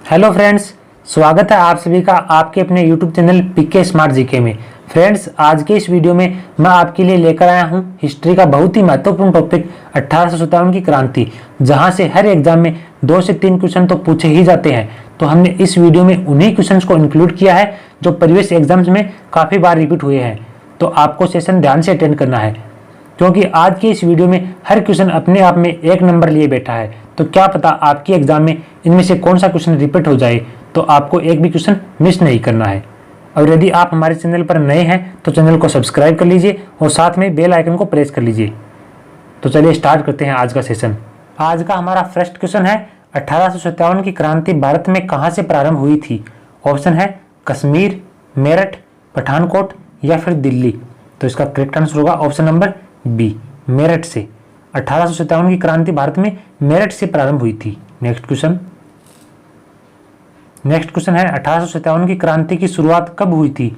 Hello friends, स्वागत है आप सभी का आपके अपने YouTube channel PK smart GK में। फ्रेंड्स, आज के इस वीडियो में मैं आपके लिए लेकर आया हूं हिस्ट्री का बहुत ही महत्वपूर्ण टॉपिक 1857 की क्रांति, जहां से हर एग्जाम में 2 से 3 क्वेश्चन तो पूछे ही जाते हैं। तो हमने इस वीडियो में उन्हीं क्वेश्चंस को इंक्लूड किया है जो प्रीवियस एग्जाम्स में काफ़ी बार रिपीट हुए हैं। तो आपको सेशन ध्यान से अटेंड करना है, क्योंकि आज की इस वीडियो में हर क्वेश्चन अपने आप में 1 नंबर लिए बैठा है। तो क्या पता आपके एग्जाम में इनमें से कौन सा क्वेश्चन रिपीट हो जाए, तो आपको एक भी क्वेश्चन मिस नहीं करना है। और यदि आप हमारे चैनल पर नए हैं तो चैनल को सब्सक्राइब कर लीजिए और साथ में बेल आइकन को प्रेस कर लीजिए। तो चलिए स्टार्ट करते हैं आज का सेशन। आज का हमारा फर्स्ट क्वेश्चन है, 1857 की क्रांति भारत में कहाँ से प्रारंभ हुई थी? ऑप्शन है कश्मीर, मेरठ, पठानकोट या फिर दिल्ली। तो इसका करेक्ट आंसर होगा ऑप्शन नंबर बी, मेरठ से। 1857 की क्रांति भारत में मेरठ से प्रारंभ हुई थी। नेक्स्ट क्वेश्चन है, 1857 की क्रांति की शुरुआत कब हुई थी?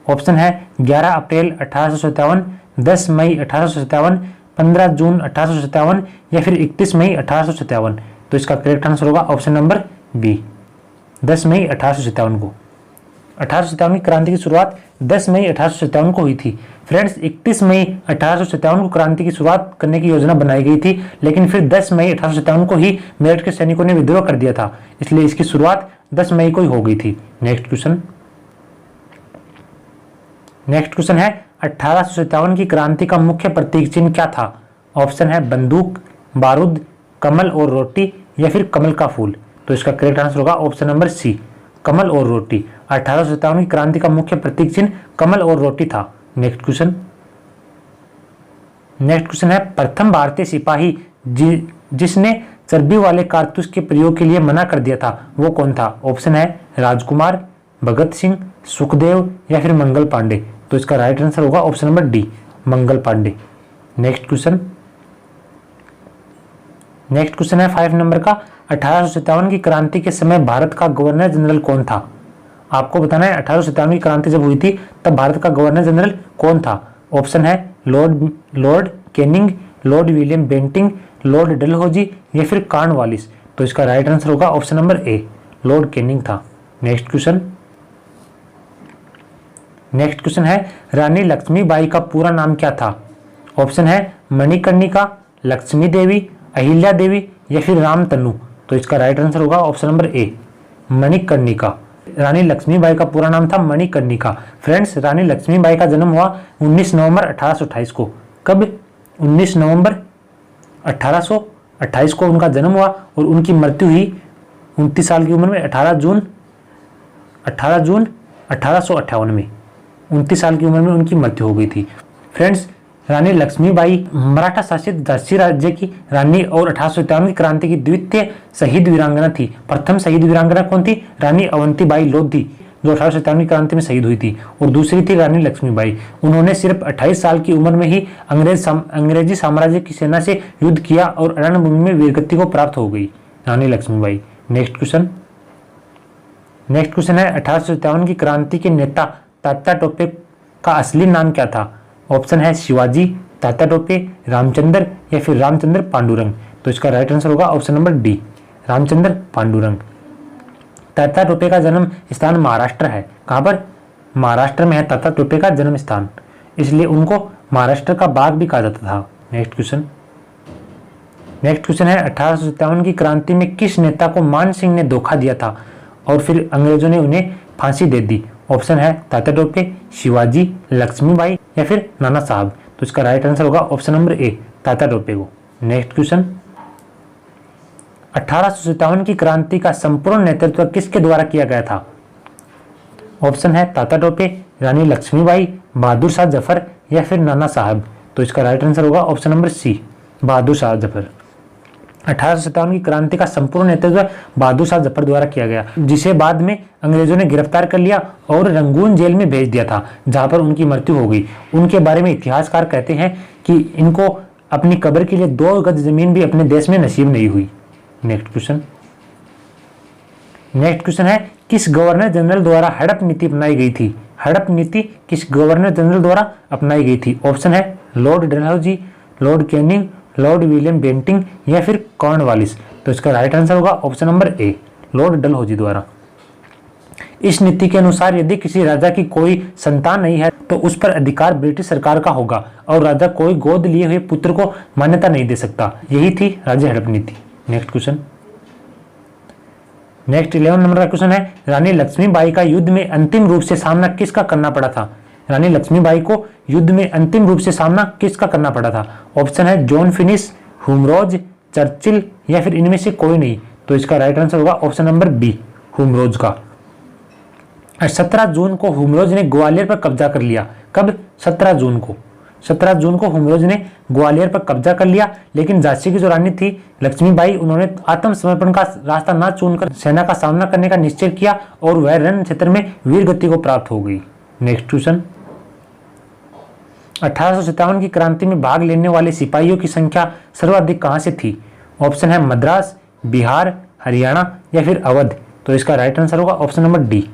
ऑप्शन है 11 अप्रैल 1857, 10 मई 1857, 15 जून 1857 या फिर 31 मई 1857। तो इसका करेक्ट आंसर होगा ऑप्शन नंबर बी, 10 मई 1857 को। 1857 की क्रांति की शुरुआत 10 मई 1857 को हुई थी। फ्रेंड्स, 31 मई 1857 को क्रांति की शुरुआत करने की योजना बनाई गई थी, लेकिन फिर 10 मई 1857 को ही मेरठ के सैनिकों ने विद्रोह कर दिया था, इसलिए इसकी शुरुआत 10 मई को ही हो गई थी। नेक्स्ट क्वेश्चन है, 1857 की क्रांति का मुख्य प्रतीक चिन्ह क्या था? ऑप्शन है बंदूक, बारूद, कमल और रोटी या फिर कमल का फूल। तो इसका करेक्ट आंसर होगा ऑप्शन नंबर सी, कमल और रोटी। 1857 की क्रांति का मुख्य प्रतीक चिन्ह कमल और रोटी था। नेक्स्ट क्वेश्चन है, प्रथम भारतीय सिपाही जिसने चर्बी वाले कारतूस के प्रयोग के लिए मना कर दिया था वो कौन था? ऑप्शन है राजकुमार, भगत सिंह, सुखदेव या फिर मंगल पांडे। तो इसका राइट आंसर होगा option number D, Mangal Pandey. Next question है 5 नंबर का, 1857 की क्रांति के समय भारत का गवर्नर जनरल कौन था? आपको बताना है 1857 की क्रांति जब हुई थी तब भारत का गवर्नर जनरल कौन था? ऑप्शन है lord Canning, lord William Bentinck, lord Dalhousie या फिर कॉर्नवालिस। तो इसका राइट आंसर होगा option number A, lord Canning था। नेक्स्ट क्वेश्चन है, रानी लक्ष्मीबाई का पूरा नाम क्या था? ऑप्शन है मणिकर्णिका, लक्ष्मी देवी, अहिल्या देवी या फिर रामतनु। तो इसका राइट आंसर होगा ऑप्शन नंबर ए, मणिकर्णिका। रानी लक्ष्मीबाई का पूरा नाम था मणिकर्णिका। फ्रेंड्स, रानी लक्ष्मीबाई का जन्म हुआ 19 नवंबर 1828 को। कब? 19 नवंबर 1828 को उनका जन्म हुआ और उनकी मृत्यु हुई 29 साल की उम्र में 18 जून 1858 में। 29 साल की उम्र में उनकी मृत्यु हो गई थी। फ्रेंड्स, रानी लक्ष्मीबाई मराठा शासित झांसी राज्य की रानी और 1857 की क्रांति की द्वितीय शहीद वीरांगना थी। प्रथम शहीद वीरांगना कौन थी? रानी अवंतीबाई लोधी, जो 1857 की क्रांति में शहीद हुई थी, और दूसरी थी रानी लक्ष्मीबाई। उन्होंने सिर्फ 28 साल की उम्र में ही अंग्रेजी साम्राज्य की सेना से युद्ध किया और रणभूमि में वीरगति को प्राप्त हो गई रानी लक्ष्मीबाई। नेक्स्ट क्वेश्चन है, 1857 की क्रांति के नेता तात्या टोपे का असली नाम क्या था? ऑप्शन है शिवाजी, तात्या टोपे, रामचंद्र या फिर रामचंद्र पांडुरंग। तो इसका राइट आंसर होगा option number D, Ramchandra Pandurang. Tatya Tope का जन्म स्थान महाराष्ट्र है। कहाँ पर? महाराष्ट्र में है तात्या टोपे का जन्म स्थान, इसलिए उनको महाराष्ट्र का बाग भी कहा जाता था। नेक्स्ट क्वेश्चन है, 1857 की क्रांति में किस नेता को मान सिंह ने धोखा दिया था और फिर अंग्रेजों ने उन्हें फांसी दे दी? ऑप्शन है तात्या टोपे, शिवाजी, लक्ष्मीबाई या फिर नाना साहब। तो इसका राइट आंसर होगा option number A, Tatya Tope को। नेक्स्ट क्वेश्चन, 1857 की क्रांति का संपूर्ण नेतृत्व किसके द्वारा किया गया था? ऑप्शन है तात्या टोपे, रानी लक्ष्मीबाई, बहादुर शाह जफर या फिर नाना साहब। तो इसका राइट आंसर होगा ऑप्शन नंबर सी, बहादुर शाह जफर। 1857 की क्रांति का संपूर्ण नेतृत्व बहादुर शाह जफर द्वारा किया गया, जिसे बाद में अंग्रेजों ने गिरफ्तार कर लिया और रंगून जेल में भेज दिया था, जहां पर उनकी मृत्यु हो गई। उनके बारे में इतिहासकार कहते हैं कि इनको अपनी कब्र के लिए 2 गज जमीन भी अपने देश में नसीब नहीं हुई। नेक्स्ट क्वेश्चन है, किस गवर्नर जनरल द्वारा हड़प नीति अपनाई गई थी? हड़प नीति किस गवर्नर जनरल द्वारा अपनाई गई थी? ऑप्शन है lord Dalhousie, lord Canning, lord William Bentinck या फिर कॉर्नवालिस। तो इसका राइट आंसर होगा option number A, lord Dalhousie द्वारा। इस नीति के अनुसार यदि किसी राजा की कोई संतान नहीं है तो उस पर अधिकार ब्रिटिश सरकार का होगा और राजा कोई गोद लिए हुए पुत्र को मान्यता नहीं दे सकता। यही थी राज्य हड़प नीति। नेक्स्ट क्वेश्चन, नेक्स्ट 11 नंबर का क्वेश्चन है, रानी लक्ष्मीबाई का युद्ध में अंतिम रूप से सामना किसका करना पड़ा था? रानी लक्ष्मीबाई को युद्ध में अंतिम रूप से सामना किसका करना पड़ा था? ऑप्शन है जॉन फिनिस, हुमरोज, चर्चिल या फिर इनमें से कोई नहीं। तो इसका राइट आंसर होगा ऑप्शन नंबर बी, हुमरोज का। 17 जून को हुमरोज ने ग्वालियर पर कब्जा कर लिया। कब? 17 जून को। 17 जून को हुमरोज ने ग्वालियर पर कब्जा कर लिया, लेकिन झांसी की जो रानी थी लक्ष्मीबाई, उन्होंने आत्मसमर्पण का रास्ता न चुनकर सेना का सामना करने का निश्चय किया और वह रण क्षेत्र में वीर गति को प्राप्त हो गई। नेक्स्ट क्वेश्चन, 1857 की क्रांति में भाग लेने वाले सिपाहियों की संख्या सर्वाधिक कहां से थी? ऑप्शन है मद्रास, बिहार, हरियाणा या फिर अवध। तो इसका राइट आंसर होगा ऑप्शन नंबर डी,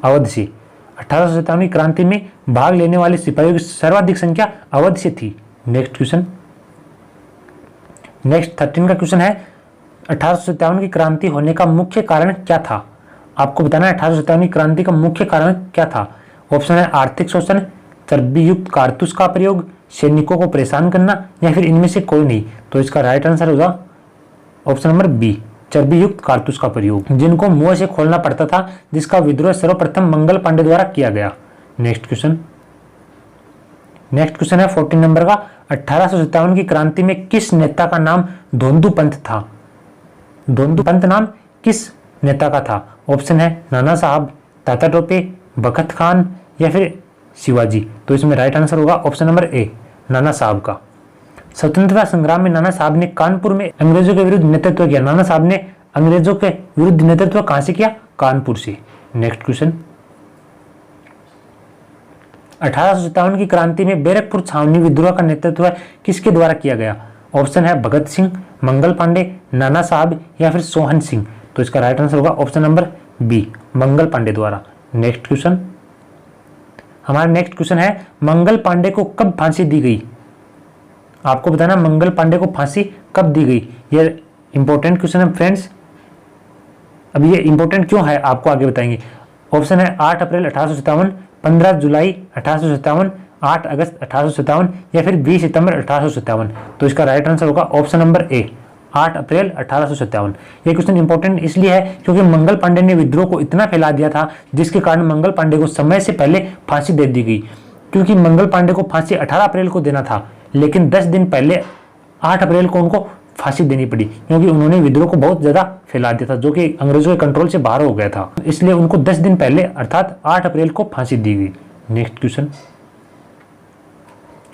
अवध से। 1857 की क्रांति में भाग लेने वाले सिपाहियों की सर्वाधिक संख्या अवध से थी। नेक्स्ट क्वेश्चन, नेक्स्ट 13 का क्वेश्चन है, 1857 की क्रांति होने का मुख्य कारण क्या था? आपको बताना है 1857 की क्रांति का मुख्य कारण क्या था। ऑप्शन है आर्थिक शोषण, चर्बी युक्त कारतूस का प्रयोग, सैनिकों को परेशान करना या फिर इनमें से कोई नहीं। तो इसका राइट आंसर होगा ऑप्शन नंबर बी, चर्बी युक्त कारतूस का प्रयोग, जिनको मुंह से खोलना पड़ता था, जिसका विद्रोह सर्वप्रथम मंगल पांडे द्वारा किया गया। नेक्स्ट क्वेश्चन, नेक्स्ट क्वेश्चन है 14 नंबर का, 1857 की क्रांति में किस नेता का नाम धोंदू पंत था? धोंदू पंत नाम किस नेता का था? ऑप्शन है नाना साहब, तात्या टोपे, बखत खान या फिर शिवाजी। तो इसमें राइट आंसर होगा ऑप्शन नंबर ए, नाना साहब का। स्वतंत्रता संग्राम में नाना साहब ने कानपुर में अंग्रेजों के विरुद्ध नेतृत्व किया। नाना साहब ने अंग्रेजों के विरुद्ध नेतृत्व कहां से किया? कानपुर से। नेक्स्ट क्वेश्चन, 1857 की क्रांति में बैरकपुर छावनी विद्रोह का नेतृत्व किसके द्वारा किया गया? ऑप्शन है भगत सिंह, मंगल पांडे, नाना साहब या फिर सोहन सिंह। तो इसका राइट आंसर होगा option number B, Mangal Pandey द्वारा। नेक्स्ट क्वेश्चन, हमारा नेक्स्ट क्वेश्चन है, मंगल पांडे को कब फांसी दी गई? आपको बताना मंगल पांडे को फांसी कब दी गई। ये इंपॉर्टेंट क्वेश्चन है फ्रेंड्स। अब ये इंपॉर्टेंट क्यों है आपको आगे बताएंगे। ऑप्शन है 8 अप्रैल 1857, 15 जुलाई 1857, 8 अगस्त 1857 या फिर 20 सितंबर 1857। तो इसका राइट आंसर होगा ऑप्शन नंबर ए, 8 अप्रैल 1857। ये क्वेश्चन इंपॉर्टेंट इसलिए है क्योंकि मंगल पांडे ने विद्रोह को इतना फैला दिया था, जिसके कारण मंगल पांडे को समय से पहले फांसी दे दी गई। क्योंकि मंगल पांडे को फांसी 18 अप्रैल को देना था, लेकिन 10 दिन पहले 8 अप्रैल को उनको फांसी देनी पड़ी, क्योंकि उन्होंने विद्रोह को बहुत ज्यादा फैला दिया था, जो कि अंग्रेजों के कंट्रोल से बाहर हो गया था। इसलिए उनको 10 दिन पहले अर्थात 8 अप्रैल को फांसी दी गई। नेक्स्ट क्वेश्चन,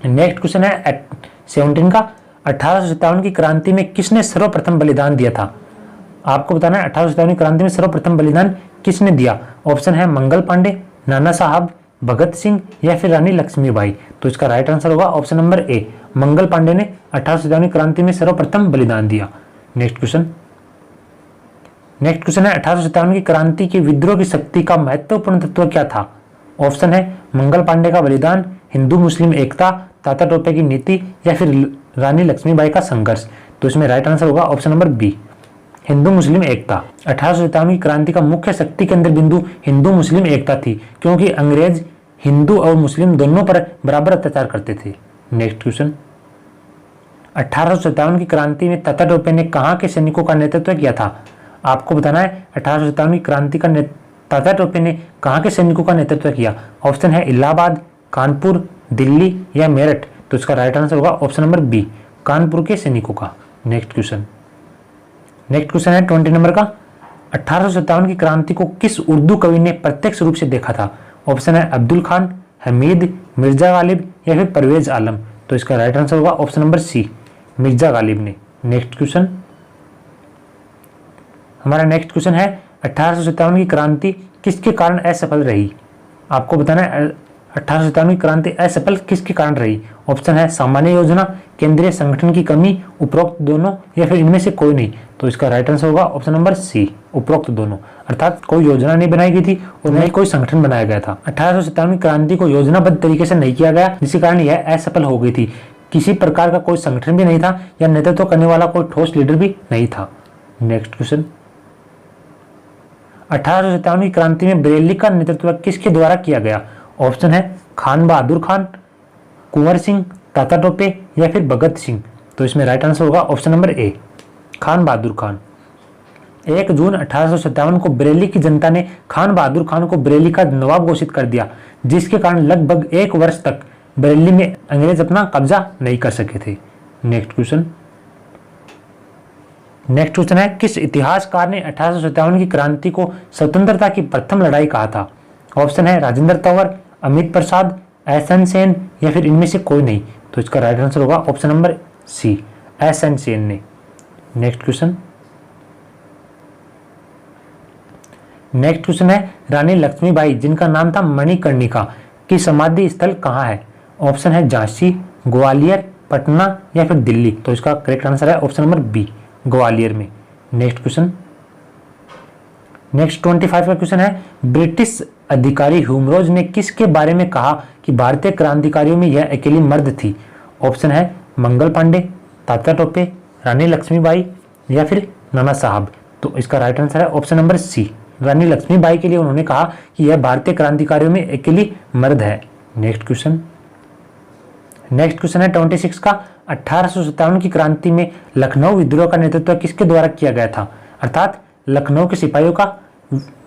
नेक्स्ट क्वेश्चन है 17 का, 1857 की क्रांति में किसने सर्वप्रथम बलिदान दिया था? आपको बताना है 1857 की क्रांति में सर्वप्रथम बलिदान किसने दिया। ऑप्शन है मंगल पांडे, नाना साहब, भगत सिंह या फिर रानी लक्ष्मीबाई। तो इसका राइट आंसर होगा ऑप्शन नंबर ए, मंगल पांडे ने 1857 की क्रांति में सर्वप्रथम बलिदान दिया। नेक्स्ट क्वेश्चन, नेक्स्ट क्वेश्चन है 1857 की क्रांति के विद्रोह की शक्ति का महत्वपूर्ण तत्व क्या था? ऑप्शन है मंगल पांडे का बलिदान, हिंदू मुस्लिम एकता, तात्या टोपे की नीति या फिर रानी लक्ष्मीबाई का संघर्ष। तो इसमें राइट आंसर होगा ऑप्शन नंबर बी, हिंदू मुस्लिम एकता। 1857 की क्रांति का मुख्य शक्ति केंद्र बिंदु हिंदू मुस्लिम एकता थी, क्योंकि अंग्रेज हिंदू और मुस्लिम दोनों पर बराबर अत्याचार करते थे। नेक्स्ट क्वेश्चन, 1857 की क्रांति में तात्या टोपे ने कहां के सैनिकों का नेतृत्व किया था? आपको बताना है 1857 की क्रांति का तात्या टोपे ने कहां के सैनिकों का नेतृत्व किया। ऑप्शन है इलाहाबाद, कानपुर, दिल्ली या मेरठ। तो इसका राइट आंसर होगा ऑप्शन नंबर बी, कानपुर के सैनिकों का। नेक्स्ट क्वेश्चन, नेक्स्ट क्वेश्चन है 20 नंबर का, 1857 की क्रांति को किस उर्दू कवि ने प्रत्यक्ष रूप से देखा था? ऑप्शन है अब्दुल खान, हमीद, मिर्जा गालिब या फिर परवेज आलम। तो इसका राइट आंसर होगा option number C, Mirza Ghalib ने। नेक्स्ट क्वेश्चन, हमारा नेक्स्ट क्वेश्चन है 1857 की क्रांति किसके कारण असफल रही? आपको बताना है 1857 की क्रांति असफल किसके कारण रही। ऑप्शन है सामान्य योजना, केंद्रीय संगठन की कमी, उपरोक्त दोनों या फिर इनमें से कोई नहीं। तो इसका राइट आंसर होगा ऑप्शन नंबर सी, उपरोक्त दोनों। अर्थात कोई योजना नहीं बनाई गई थी और न ही कोई संगठन बनाया गया था। 1857 की क्रांति को योजनाबद्ध तरीके से नहीं किया गया, जिसके कारण यह असफल हो गई थी। किसी प्रकार का कोई संगठन भी नहीं था या नेतृत्व करने वाला कोई ठोस लीडर भी नहीं था। नेक्स्ट क्वेश्चन, 1857 की क्रांति में बरेली का नेतृत्व किसके द्वारा किया गया? ऑप्शन है खान बहादुर खान, कुंवर सिंह, तात्या टोपे या फिर भगत सिंह। तो इसमें राइट आंसर होगा ऑप्शन नंबर ए, खान बहादुर खान। 1 जून 1857 को बरेली की जनता ने खान बहादुर खान को बरेली का नवाब घोषित कर दिया, जिसके कारण लगभग 1 वर्ष तक बरेली में अंग्रेज अपना कब्जा नहीं कर सके थे। नेक्स्ट क्वेश्चन है, किस इतिहासकार ने 1857 की क्रांति को स्वतंत्रता की प्रथम लड़ाई कहा था? ऑप्शन है राजेंद्र तंवर, अमित प्रसाद, एस.एन. सेन या फिर इनमें से कोई नहीं। तो इसका राइट आंसर होगा option number C, S N. Sen ने। नेक्स्ट क्वेश्चन है, रानी लक्ष्मीबाई जिनका नाम था मणिकर्णिका की समाधि स्थल कहाँ है? ऑप्शन है झांसी, ग्वालियर, पटना या फिर दिल्ली। तो इसका करेक्ट आंसर है ऑप्शन नंबर बी, ग्वालियर में। नेक्स्ट 25 का क्वेश्चन है, ब्रिटिश अधिकारी ह्यूमरोज ने किसके बारे में कहा कि भारतीय क्रांतिकारियों में यह अकेली मर्द थी? ऑप्शन है मंगल पांडे, तात्या टोपे, रानी लक्ष्मीबाई या फिर नाना साहब। तो इसका राइट आंसर है ऑप्शन नंबर सी, रानी लक्ष्मीबाई के लिए उन्होंने कहा कि यह भारतीय क्रांतिकारियों में अकेली मर्द है। नेक्स्ट क्वेश्चन है 26 का, 1857 की क्रांति में लखनऊ विद्रोह का नेतृत्व किसके द्वारा किया गया था? अर्थात लखनऊ के सिपाहियों का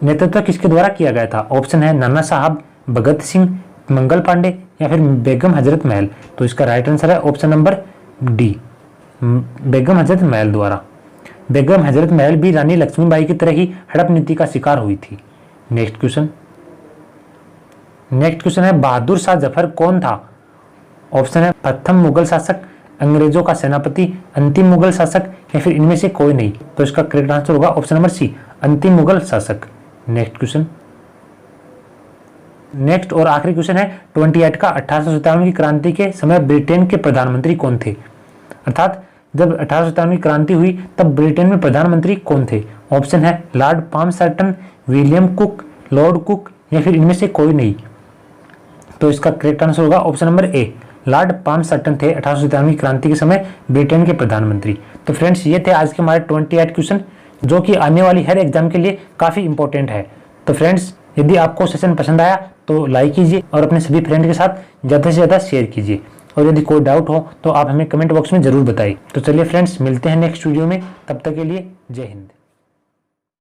नेतृत्व किसके द्वारा किया गया था? ऑप्शन है नाना साहब, भगत सिंह, मंगल पांडे या फिर बेगम हजरत महल। तो इसका राइट आंसर है option number D, Begum Hazrat Mahal द्वारा। बेगम हजरत महल भी रानी लक्ष्मीबाई की तरह ही हड़प नीति का शिकार हुई थी। नेक्स्ट क्वेश्चन है, बहादुर शाह जफर कौन था? ऑप्शन है प्रथम मुगल शासक, अंग्रेजों का सेनापति, अंतिम मुगल शासक या फिर इनमें से कोई नहीं। तो इसका करेक्ट आंसर होगा ऑप्शन नंबर सी, अंतिम मुगल शासक। नेक्स्ट और आखिरी क्वेश्चन है 28 का, 1857 की क्रांति के समय ब्रिटेन के प्रधानमंत्री कौन थे? अर्थात जब 1857 की क्रांति हुई तब ब्रिटेन में प्रधानमंत्री कौन थे? ऑप्शन है Lord Palmerston, William Cook, Lord Cook या फिर इनमें से कोई नहीं। तो इसका करेक्ट आंसर होगा option number A, Lord Palmerston थे 1857 की क्रांति के समय ब्रिटेन के प्रधानमंत्री। तो फ्रेंड्स, ये थे आज के हमारे 28 क्वेश्चन, जो कि आने वाली हर एग्जाम के लिए काफ़ी इंपॉर्टेंट है। तो फ्रेंड्स, यदि आपको सेशन पसंद आया तो लाइक कीजिए और अपने सभी फ्रेंड के साथ ज़्यादा से ज़्यादा शेयर कीजिए। और यदि कोई डाउट हो तो आप हमें कमेंट बॉक्स में ज़रूर बताइए। तो चलिए फ्रेंड्स, मिलते हैं नेक्स्ट वीडियो में, तब तक के लिए जय हिंद।